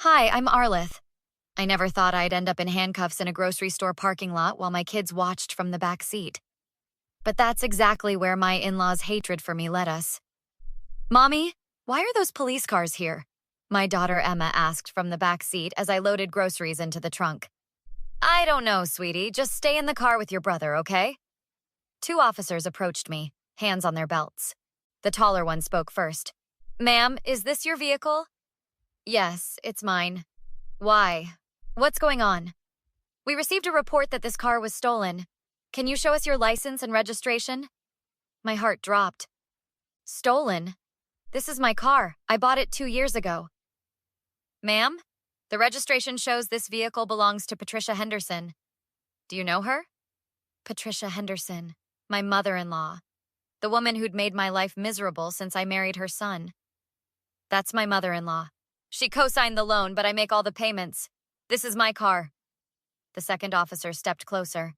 Hi, I'm Arlith. I never thought I'd end up in handcuffs in a grocery store parking lot while my kids watched from the back seat. But that's exactly where my in-laws' hatred for me led us. Mommy, why are those police cars here? My daughter Emma asked from the back seat as I loaded groceries into the trunk. I don't know, sweetie. Just stay in the car with your brother, okay? Two officers approached me, hands on their belts. The taller one spoke first. Ma'am, is this your vehicle? Yes, it's mine. Why? What's going on? We received a report that this car was stolen. Can you show us your license and registration? My heart dropped. Stolen? This is my car. I bought it 2 years ago. Ma'am, the registration shows this vehicle belongs to Patricia Henderson. Do you know her? Patricia Henderson, my mother-in-law. The woman who'd made my life miserable since I married her son. That's my mother-in-law. She co-signed the loan, but I make all the payments. This is my car. The second officer stepped closer.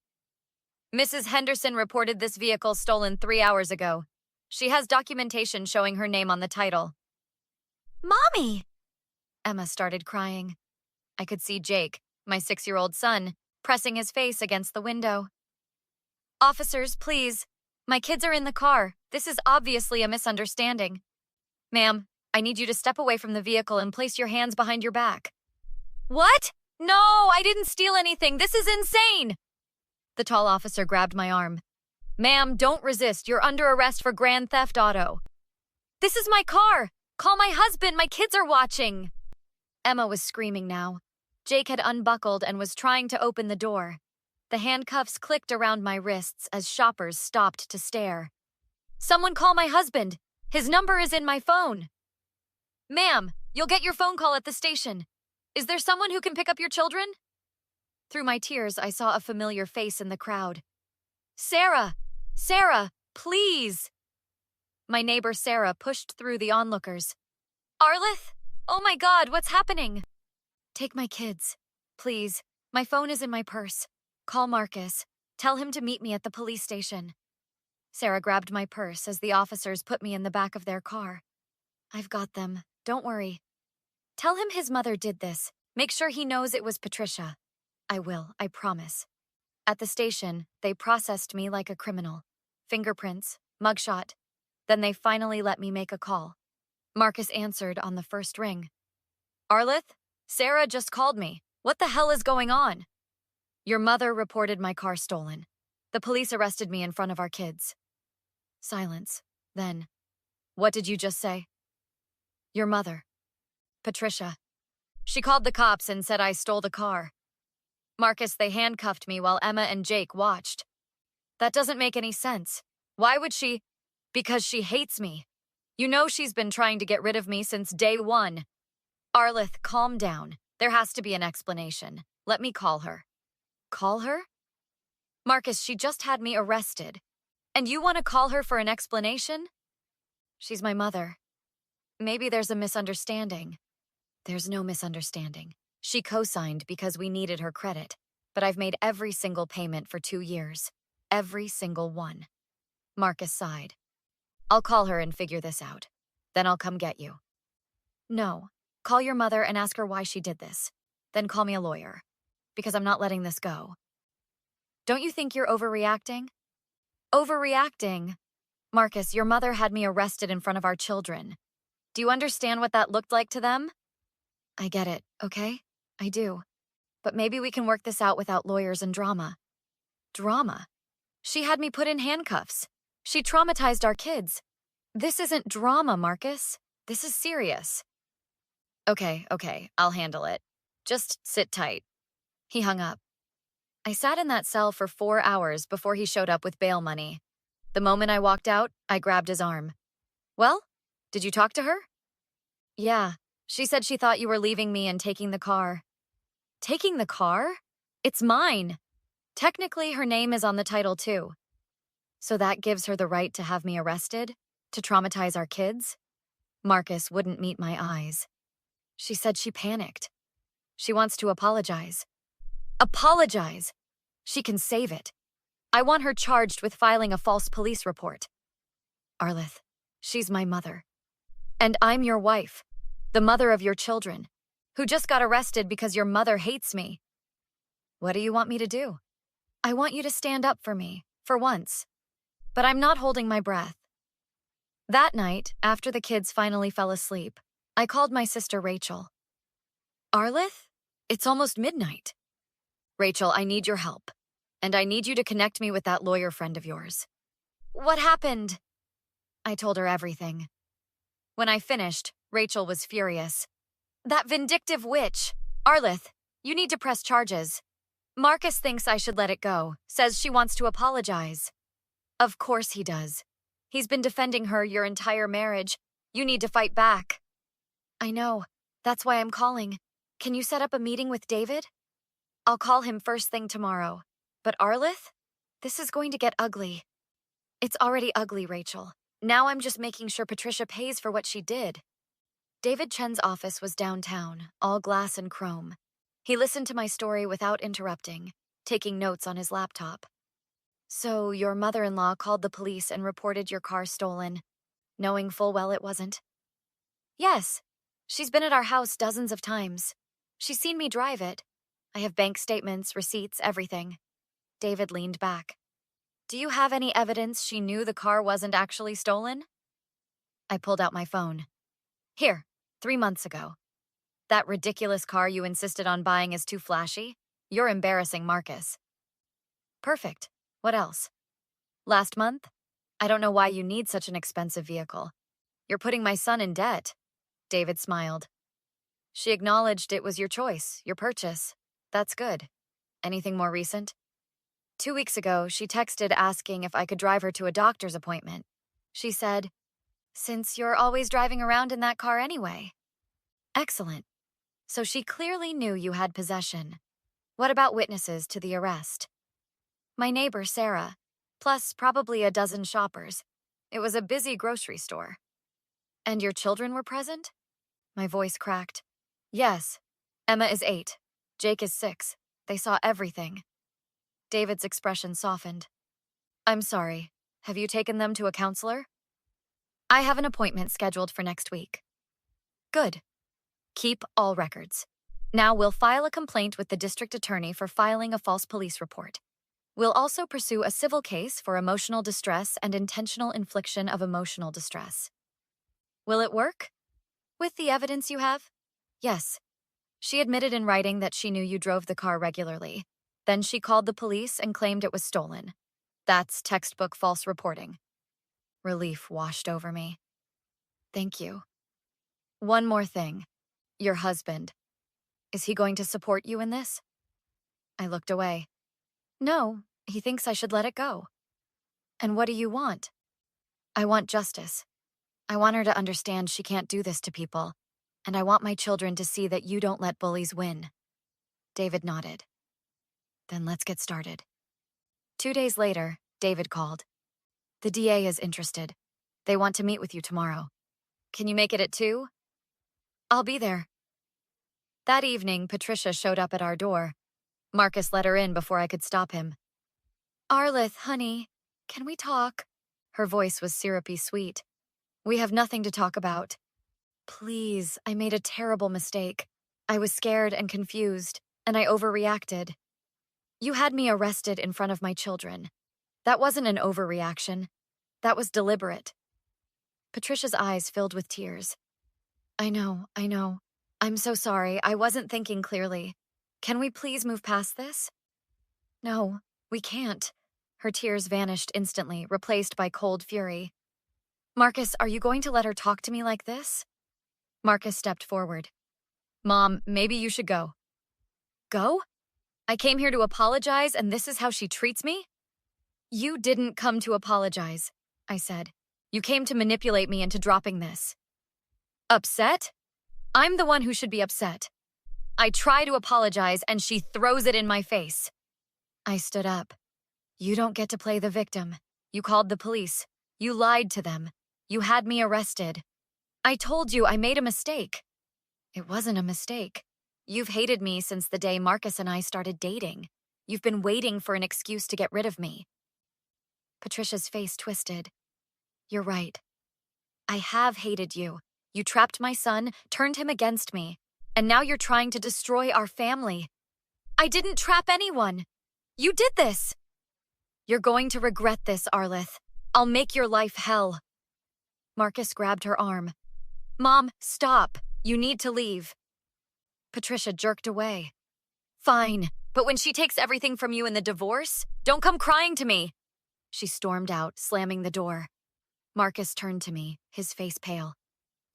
Mrs. Henderson reported this vehicle stolen 3 hours ago. She has documentation showing her name on the title. Mommy! Emma started crying. I could see Jake, my 6-year-old son, pressing his face against the window. Officers, please. My kids are in the car. This is obviously a misunderstanding. Ma'am, I need you to step away from the vehicle and place your hands behind your back. What? No, I didn't steal anything. This is insane. The tall officer grabbed my arm. Ma'am, don't resist. You're under arrest for grand theft auto. This is my car. Call my husband. My kids are watching. Emma was screaming now. Jake had unbuckled and was trying to open the door. The handcuffs clicked around my wrists as shoppers stopped to stare. Someone call my husband. His number is in my phone. Ma'am, you'll get your phone call at the station. Is there someone who can pick up your children? Through my tears, I saw a familiar face in the crowd. Sarah! Sarah, please! My neighbor Sarah pushed through the onlookers. Arlith? Oh my God, what's happening? Take my kids, please. My phone is in my purse. Call Marcus. Tell him to meet me at the police station. Sarah grabbed my purse as the officers put me in the back of their car. I've got them. Don't worry. Tell him his mother did this. Make sure he knows it was Patricia. I will, I promise. At the station, they processed me like a criminal. Fingerprints, mugshot. Then they finally let me make a call. Marcus answered on the first ring. Arlith, Sarah just called me. What the hell is going on? Your mother reported my car stolen. The police arrested me in front of our kids. Silence. Then, what did you just say? Your mother. Patricia. She called the cops and said I stole the car. Marcus, they handcuffed me while Emma and Jake watched. That doesn't make any sense. Why would she? Because she hates me. You know she's been trying to get rid of me since day one. Arlith, calm down. There has to be an explanation. Let me call her. Call her? Marcus, she just had me arrested. And you want to call her for an explanation? She's my mother. Maybe there's a misunderstanding. There's no misunderstanding. She co-signed because we needed her credit, but I've made every single payment for 2 years. Every single one. Marcus sighed. I'll call her and figure this out. Then I'll come get you. No. Call your mother and ask her why she did this. Then call me a lawyer. Because I'm not letting this go. Don't you think you're overreacting? Overreacting? Marcus, your mother had me arrested in front of our children. Do you understand what that looked like to them? I get it, okay? I do. But maybe we can work this out without lawyers and drama. Drama? She had me put in handcuffs. She traumatized our kids. This isn't drama, Marcus. This is serious. Okay, I'll handle it. Just sit tight. He hung up. I sat in that cell for 4 hours before he showed up with bail money. The moment I walked out, I grabbed his arm. Well, did you talk to her? Yeah, she said she thought you were leaving me and taking the car. Taking the car? It's mine. Technically, her name is on the title too. So that gives her the right to have me arrested? To traumatize our kids? Marcus wouldn't meet my eyes. She said she panicked. She wants to apologize. Apologize? She can save it. I want her charged with filing a false police report. Arlith, she's my mother. And I'm your wife, the mother of your children. who just got arrested because your mother hates me. What do you want me to do? I want you to stand up for me, for once. But I'm not holding my breath. That night, after the kids finally fell asleep, I called my sister Rachel. Arlith? It's almost midnight. Rachel, I need your help. And I need you to connect me with that lawyer friend of yours. What happened? I told her everything. When I finished, Rachel was furious. That vindictive witch! Arlith, you need to press charges. Marcus thinks I should let it go, says she wants to apologize. Of course he does. He's been defending her your entire marriage. You need to fight back. I know. That's why I'm calling. Can you set up a meeting with David? I'll call him first thing tomorrow. But Arlith? This is going to get ugly. It's already ugly, Rachel. Now I'm just making sure Patricia pays for what she did. David Chen's office was downtown, all glass and chrome. He listened to my story without interrupting, taking notes on his laptop. So your mother-in-law called the police and reported your car stolen, knowing full well it wasn't? Yes. She's been at our house dozens of times. She's seen me drive it. I have bank statements, receipts, everything. David leaned back. Do you have any evidence she knew the car wasn't actually stolen? I pulled out my phone. Here, 3 months ago. That ridiculous car you insisted on buying is too flashy? You're embarrassing Marcus. Perfect. What else? Last month? I don't know why you need such an expensive vehicle. You're putting my son in debt. David smiled. She acknowledged it was your choice, your purchase. That's good. Anything more recent? 2 weeks ago, she texted asking if I could drive her to a doctor's appointment. She said, "Since you're always driving around in that car anyway." Excellent. So she clearly knew you had possession. What about witnesses to the arrest? My neighbor, Sarah, plus probably a dozen shoppers. It was a busy grocery store. And your children were present? My voice cracked. Yes. Emma is 8. Jake is 6. They saw everything. David's expression softened. I'm sorry. Have you taken them to a counselor? I have an appointment scheduled for next week. Good. Keep all records. Now we'll file a complaint with the district attorney for filing a false police report. We'll also pursue a civil case for emotional distress and intentional infliction of emotional distress. Will it work? With the evidence you have? Yes. She admitted in writing that she knew you drove the car regularly. Then she called the police and claimed it was stolen. That's textbook false reporting. Relief washed over me. Thank you. One more thing. Your husband. Is he going to support you in this? I looked away. No, he thinks I should let it go. And what do you want? I want justice. I want her to understand she can't do this to people. And I want my children to see that you don't let bullies win. David nodded. Then let's get started. 2 days later, David called. The DA is interested. They want to meet with you tomorrow. Can you make it at 2? I'll be there. That evening, Patricia showed up at our door. Marcus let her in before I could stop him. Arlith, honey, can we talk? Her voice was syrupy sweet. We have nothing to talk about. Please, I made a terrible mistake. I was scared and confused, and I overreacted. You had me arrested in front of my children. That wasn't an overreaction. That was deliberate. Patricia's eyes filled with tears. I know. I'm so sorry. I wasn't thinking clearly. Can we please move past this? No, we can't. Her tears vanished instantly, replaced by cold fury. Marcus, are you going to let her talk to me like this? Marcus stepped forward. Mom, maybe you should go. Go? I came here to apologize, and this is how she treats me? You didn't come to apologize, I said. You came to manipulate me into dropping this. Upset? I'm the one who should be upset. I try to apologize, and she throws it in my face. I stood up. You don't get to play the victim. You called the police. You lied to them. You had me arrested. I told you I made a mistake. It wasn't a mistake. You've hated me since the day Marcus and I started dating. You've been waiting for an excuse to get rid of me. Patricia's face twisted. You're right. I have hated you. You trapped my son, turned him against me. And now you're trying to destroy our family. I didn't trap anyone. You did this. You're going to regret this, Arlith. I'll make your life hell. Marcus grabbed her arm. Mom, stop. You need to leave. Patricia jerked away. Fine, but when she takes everything from you in the divorce, don't come crying to me. She stormed out, slamming the door. Marcus turned to me, his face pale.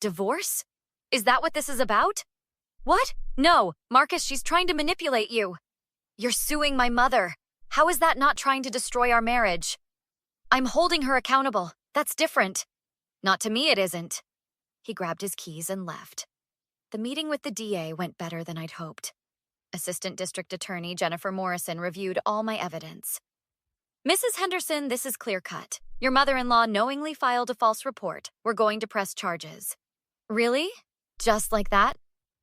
Divorce? Is that what this is about? What? No, Marcus, she's trying to manipulate you. You're suing my mother. How is that not trying to destroy our marriage? I'm holding her accountable. That's different. Not to me, it isn't. He grabbed his keys and left. The meeting with the DA went better than I'd hoped. Assistant District Attorney Jennifer Morrison reviewed all my evidence. Mrs. Henderson, this is clear-cut. Your mother-in-law knowingly filed a false report. We're going to press charges. Really? Just like that?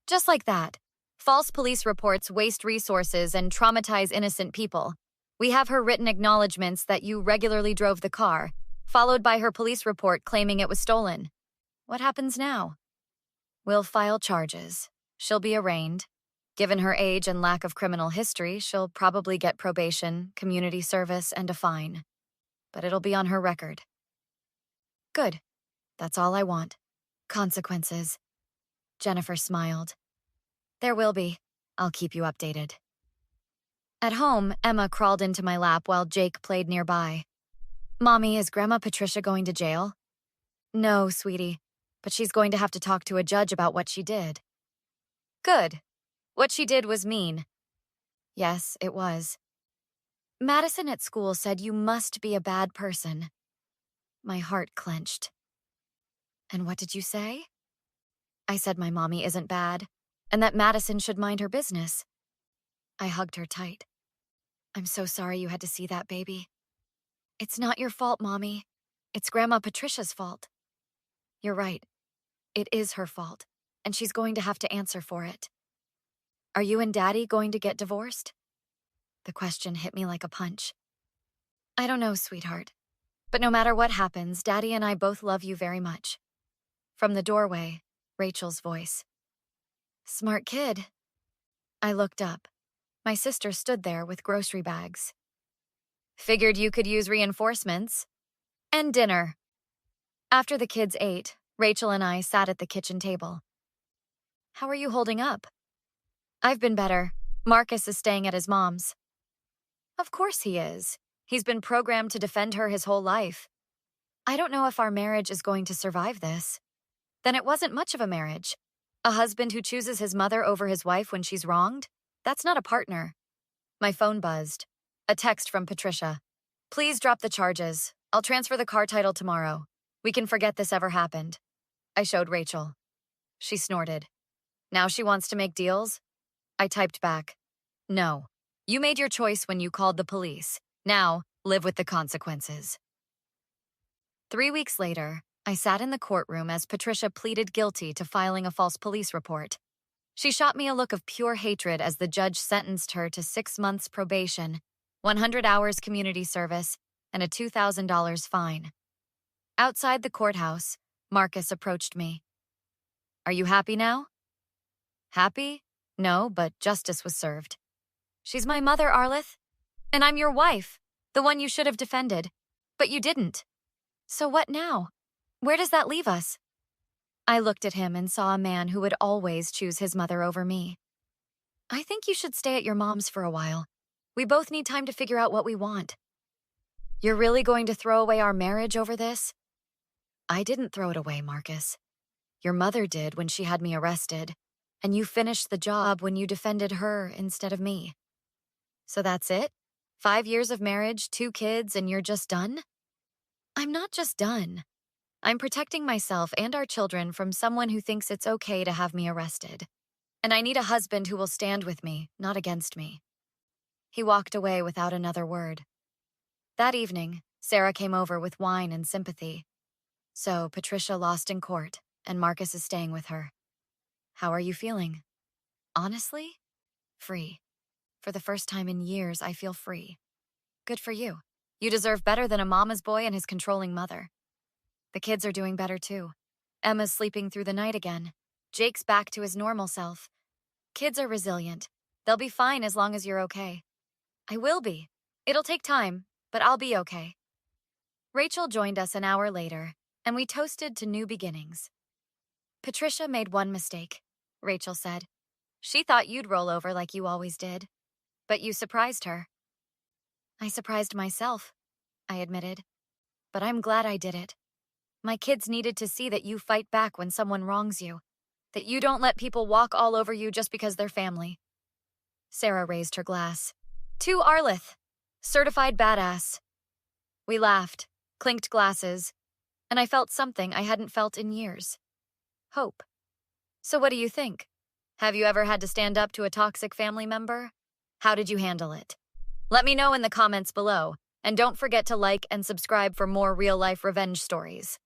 Just like that. False police reports waste resources and traumatize innocent people. We have her written acknowledgments that you regularly drove the car, followed by her police report claiming it was stolen. What happens now? We'll file charges. She'll be arraigned. Given her age and lack of criminal history, she'll probably get probation, community service, and a fine. But it'll be on her record. Good. That's all I want. Consequences. Jennifer smiled. There will be. I'll keep you updated. At home, Emma crawled into my lap while Jake played nearby. Mommy, is Grandma Patricia going to jail? No, sweetie, but she's going to have to talk to a judge about what she did. Good. What she did was mean. Yes, it was. Madison at school said you must be a bad person. My heart clenched. And what did you say? I said my mommy isn't bad, and that Madison should mind her business. I hugged her tight. I'm so sorry you had to see that, baby. It's not your fault, Mommy. It's Grandma Patricia's fault. You're right. It is her fault, and she's going to have to answer for it. Are you and Daddy going to get divorced? The question hit me like a punch. I don't know, sweetheart. But no matter what happens, Daddy and I both love you very much. From the doorway, Rachel's voice. Smart kid. I looked up. My sister stood there with grocery bags. Figured you could use reinforcements. And dinner. After the kids ate, Rachel and I sat at the kitchen table. How are you holding up? I've been better. Marcus is staying at his mom's. Of course he is. He's been programmed to defend her his whole life. I don't know if our marriage is going to survive this. Then it wasn't much of a marriage. A husband who chooses his mother over his wife when she's wronged? That's not a partner. My phone buzzed. A text from Patricia. Please drop the charges. I'll transfer the car title tomorrow. We can forget this ever happened. I showed Rachel. She snorted. Now she wants to make deals? I typed back. No. You made your choice when you called the police. Now, live with the consequences. 3 weeks later, I sat in the courtroom as Patricia pleaded guilty to filing a false police report. She shot me a look of pure hatred as the judge sentenced her to 6 months probation, 100 hours community service, and a $2,000 fine. Outside the courthouse, Marcus approached me. Are you happy now? Happy? No, but justice was served. She's my mother, Arlith. And I'm your wife, the one you should have defended. But you didn't. So what now? Where does that leave us? I looked at him and saw a man who would always choose his mother over me. I think you should stay at your mom's for a while. We both need time to figure out what we want. You're really going to throw away our marriage over this? I didn't throw it away, Marcus. Your mother did when she had me arrested, and you finished the job when you defended her instead of me. So that's it? 5 years of marriage, 2 kids, and you're just done? I'm not just done. I'm protecting myself and our children from someone who thinks it's okay to have me arrested. And I need a husband who will stand with me, not against me. He walked away without another word. That evening, Sarah came over with wine and sympathy. So, Patricia lost in court, and Marcus is staying with her. How are you feeling? Honestly? Free. For the first time in years, I feel free. Good for you. You deserve better than a mama's boy and his controlling mother. The kids are doing better too. Emma's sleeping through the night again. Jake's back to his normal self, Kids are resilient. They'll be fine as long as you're okay. I will be. It'll take time, but I'll be okay. Rachel joined us an hour later, and we toasted to new beginnings. Patricia made one mistake, Rachel said. She thought you'd roll over like you always did. But you surprised her. I surprised myself, I admitted. But I'm glad I did it. My kids needed to see that you fight back when someone wrongs you, that you don't let people walk all over you just because they're family. Sarah raised her glass. To Arlith, certified badass. We laughed, clinked glasses, and I felt something I hadn't felt in years. Hope. So what do you think? Have you ever had to stand up to a toxic family member? How did you handle it? Let me know in the comments below, and don't forget to like and subscribe for more real-life revenge stories.